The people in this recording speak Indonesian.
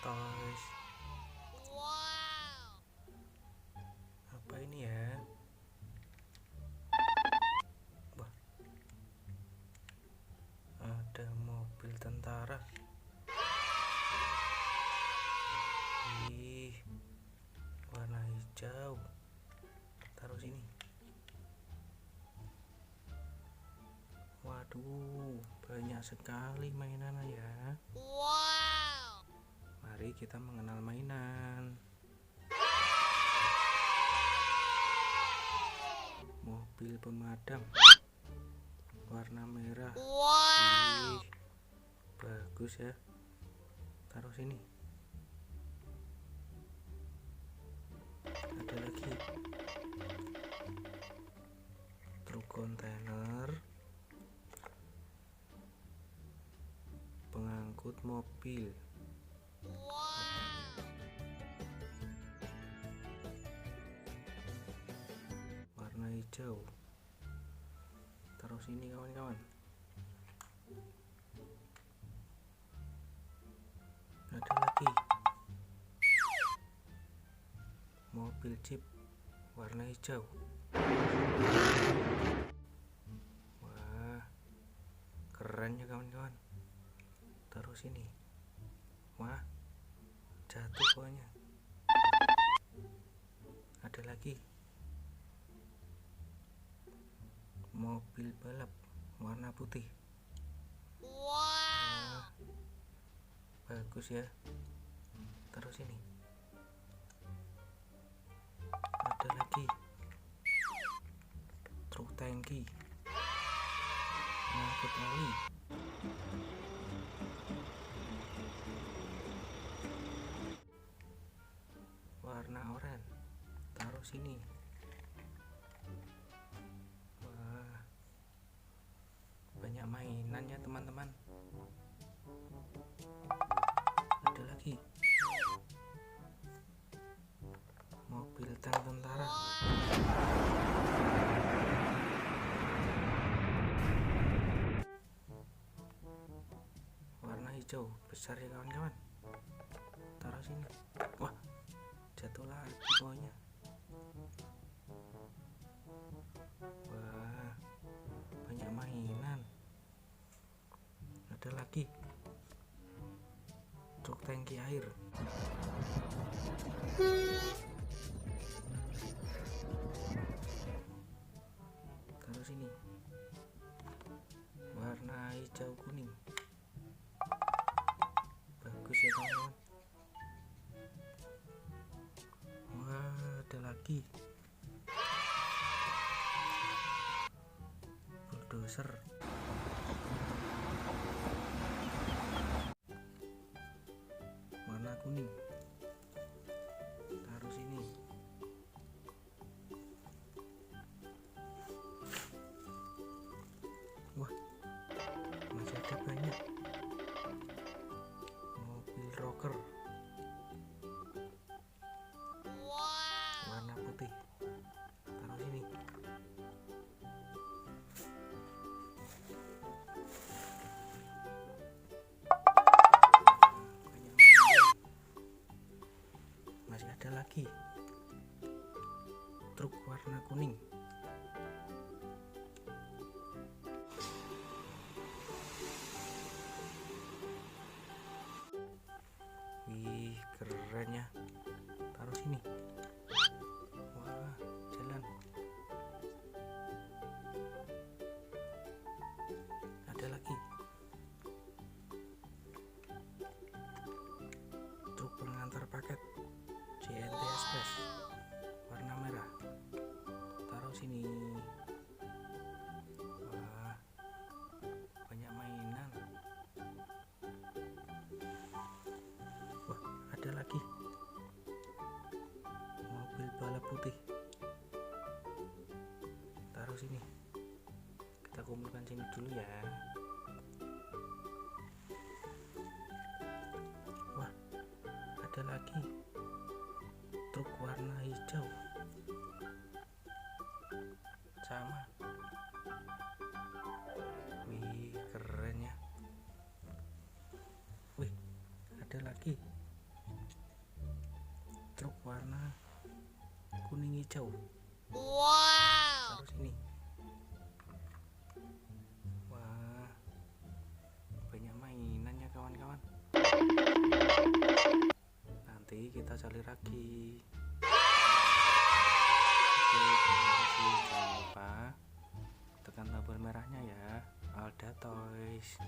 Toys. Apa ini ya? Wah, ada mobil tentara. Ih, warna hijau. Taruh sini. Waduh, banyak sekali mainannya ya. Mari kita mengenal mainan. Mobil pemadam warna merah. Ih, bagus ya. Taruh sini. Ada lagi truk kontainer pengangkut mobil. Warna hijau. Taruh sini kawan-kawan. Ada lagi mobil jeep warna hijau. Wah, keren ya kawan-kawan. Taruh sini. Wah, jatuh pokoknya. Ada lagi mobil balap warna putih. Wah, bagus ya. Taruh sini. Ada lagi truk tangki ngangkut oli. Warna oranye. Taruh sini. Wah, banyak mainan ya teman-teman. Ada lagi mobil tank tentara. Warna hijau besar ya kawan-kawan. Taruh sini. Wah, jatuh lagi pokoknya. Wah, banyak mainan. Ada lagi truk tangki air. Taruh sini. Warna hijau kuning. Bagus ya kawan-kawan. Wah, ada lagi bulldozer warna kuning. Taruh sini. Wah, masih ada banyak mobil rocker warna putih. Taruh sini. Banyak mainan. Masih ada lagi truk warna kuning. Wih, keren ya. Taruh sini. Wah, jalan. Ada lagi truk pengantar paket JNT Express warna merah. Taruh sini. Wah, banyak mainan. Wah, ada lagi mobil balap putih. Taruh sini. Kita kumpulkan sini dulu ya. Wah, ada lagi truk warna hijau. Sama. Wih, keren ya. Wih, ada lagi warna kuning hijau. Wow. Taruh sini. Wah, banyak mainannya kawan-kawan. Nanti kita cari lagi. Oke, terima kasih. Jangan lupa tekan tombol merahnya ya. Alda Toys.